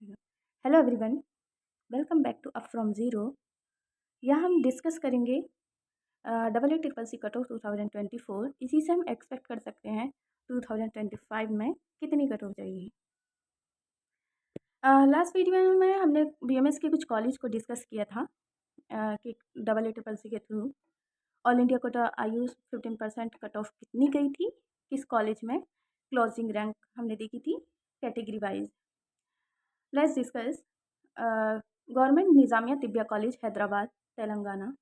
Hello everyone, welcome back to up from zero. यहाँ हम discuss करेंगे double A triple C cut off 2024। इसी से हम एक्सपेक्ट कर सकते हैं 2025 में कितनी कट ऑफ जाएगी। लास्ट वीडियो में हमने बीएमएस के कुछ कॉलेज को डिस्कस किया था कि डबल ए ट्रिपल सी के through all India quota Ayush 15% cut off कितनी गई थी, किस कॉलेज में क्लोजिंग रैंक हमने देखी थी category wise. Let's discuss government Nizamia Tibbia college Hyderabad Telangana.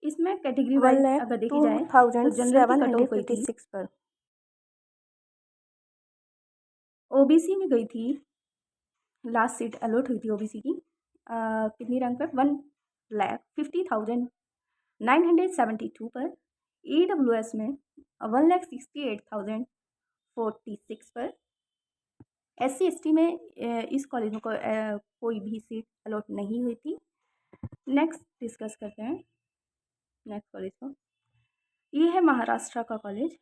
इसमें कैटेगरी वाइज अगर देखी जाए तो जनरल की कट ऑफ गई थी 1,756 पर। ओबीसी में गई थी, लास्ट सीट अलॉट हुई थी ओबीसी की कितनी रैंक पर 1,50,972 पर। ईडब्ल्यूएस में 1,68,046 पर। एससी एसटी में इस कॉलेज में कोई भी सीट अलॉट नहीं हुई थी। नेक्स्ट डिस्कस करते हैं नेक्स्ट कॉलेज को। ये है महाराष्ट्र का कॉलेज,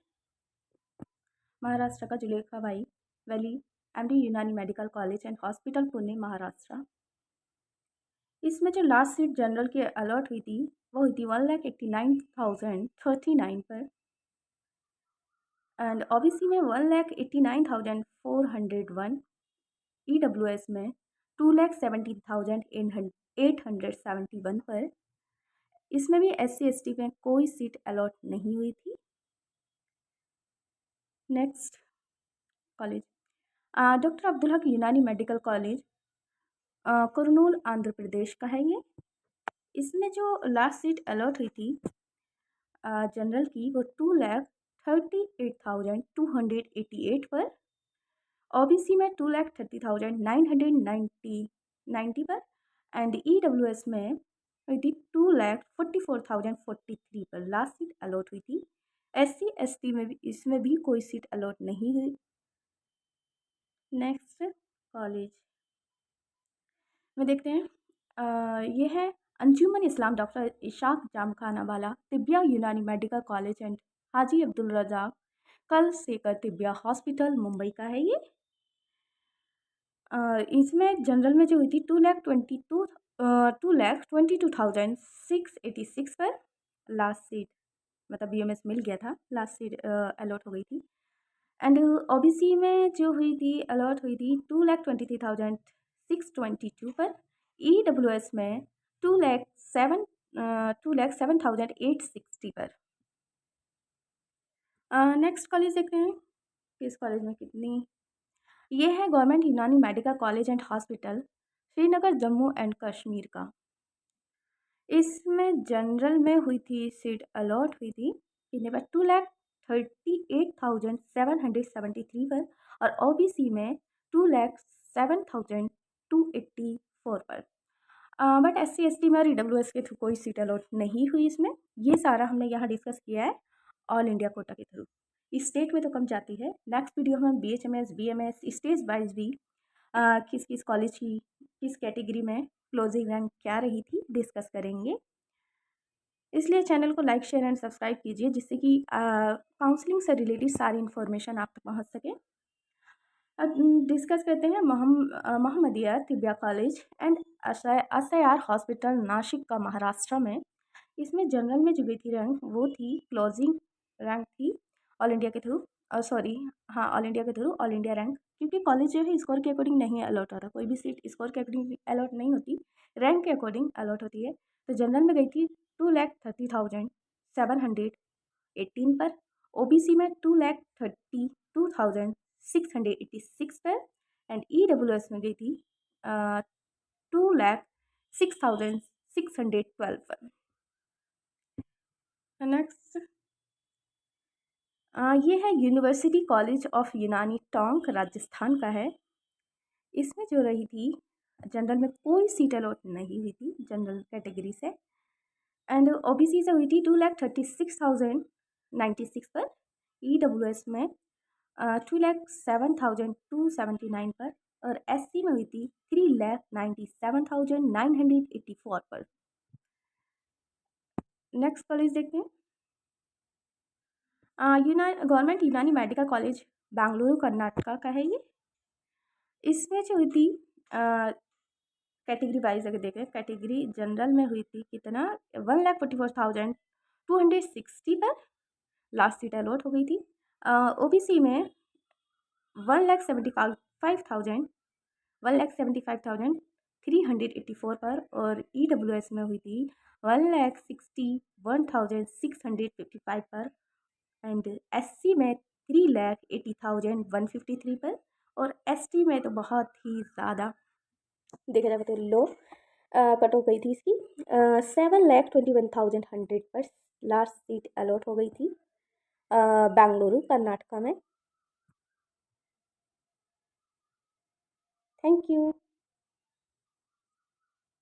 महाराष्ट्र का जुलेखा बाई वैली एमडी यूनानी medical college and hospital Pune Maharashtra. इसमें जो लास्ट सीट जनरल की अलॉट हुई थी वो हुई थी 1,89,039 पर। एंड ओबीसी में 1,89,401। ईडब्ल्यूएस में 2,70,871 पर। इसमें भी एससी एसटी में कोई सीट अलॉट नहीं हुई थी। Next college doctor Abdul Haq यूनानी मेडिकल कॉलेज कुरनूल आंध्र प्रदेश का है ये। इसमें जो लास्ट सीट अलॉट हुई थी जनरल की वो 2,38,288 पर। ओबीसी में 2,30,990 पर। एंड ईडब्ल्यूएस में हुई थी 2,44,043 पर लास्ट सीट अलॉट हुई थी। एससी एसटी में भी इसमें भी कोई सीट अलॉट नहीं हुई। नेक्स्ट कॉलेज में देखते हैं ये है अंजुमन इस्लाम डॉक्टर इशाक जामखाना वाला तिब्बिया यूनानी medical college and Haji Abdul Razzaq कल सेकर तिब्बिया हॉस्पिटल मुंबई का है ये। इसमें जनरल में जो हुई थी 2,22,686 पर लास्ट सीट, मतलब बीएमएस मिल गया था, लास्ट सीट अलॉट हो गई थी। एंड ओबीसी में जो हुई थी अलॉट हुई थी 2,23,622 पर। ईडब्ल्यूएस में 2,07,860 पर। नेक्स्ट कॉलेज देखते हैं कि इस कॉलेज में कितनी। ये है गवर्नमेंट यूनानी medical college and hospital Srinagar Jammu and Kashmir का। इसमें जनरल में हुई थी सीट अलॉट हुई थी कितने पर 2,38,773 पर। और ओबीसी में 2,07,284 पर। बट एससी एसटी में और ईडब्ल्यूएस के थ्रू कोई सीट अलॉट नहीं हुई इसमें। ये सारा हमने यहाँ डिस्कस किया है ऑल इंडिया कोटा के थ्रू। स्टेट में तो कम जाती है। नेक्स्ट वीडियो में हम बीएचएमएस बीएमएस स्टेज वाइज भी किस किस कॉलेज की किस कैटेगरी में क्लोजिंग रैंक क्या रही थी डिस्कस करेंगे। इसलिए चैनल को लाइक शेयर एंड सब्सक्राइब कीजिए जिससे कि काउंसलिंग से रिलेटेड सारी इन्फॉर्मेशन आप तक पहुँच सके। अब डिस्कस करते हैं Mohammadia Tibbia college and SIR hospital Nashik का महाराष्ट्र में। इसमें जनरल में जो गई थी रैंक वो थी क्लोजिंग रैंक थी ऑल इंडिया के थ्रू, सॉरी हाँ ऑल इंडिया के थ्रू ऑल इंडिया रैंक, क्योंकि कॉलेज जो है स्कोर के अकॉर्डिंग नहीं अलॉट होता, कोई भी सीट स्कोर के अकॉर्डिंग अलॉट नहीं होती, रैंक के अकॉर्डिंग अलॉट होती है। तो जनरल में गई थी 2,30,718 पर। ओबीसी में 2,32,686 पर। एंड ईडब्ल्यूएस में गई थी 2,06,612 पर। नेक्स्ट ये है यूनिवर्सिटी कॉलेज ऑफ यूनानी टोंक राजस्थान का है। इसमें जो रही थी जनरल में कोई सीट अलॉट नहीं हुई थी जनरल कैटेगरी से। एंड ओबीसी से हुई थी 2,36,096 पर। ईडब्ल्यूएस में 2,07,279 पर। और एससी में हुई थी 3,97,984 पर। नेक्स्ट कॉलेज देखते हैं गवर्नमेंट यूनानी मेडिकल कॉलेज बेंगलुरु कर्नाटका का है ये। इसमें जो हुई थी कैटेगरी वाइज अगर देखें, कैटेगरी जनरल में हुई थी कितना, 1,44,260 पर लास्ट सीट अलॉट हो गई थी। ओबीसी में 1,75,384 पर, और ईडब्ल्यूएस में हुई थी 1,61,655 पर, एंड एससी में 3,80,153 पर, और एसटी में तो बहुत ही ज़्यादा देखा जाए तो लो कट हो गई थी इसकी, 7,21,100 पर लास्ट सीट अलॉट हो गई थी बेंगलुरु कर्नाटका में। Thank you.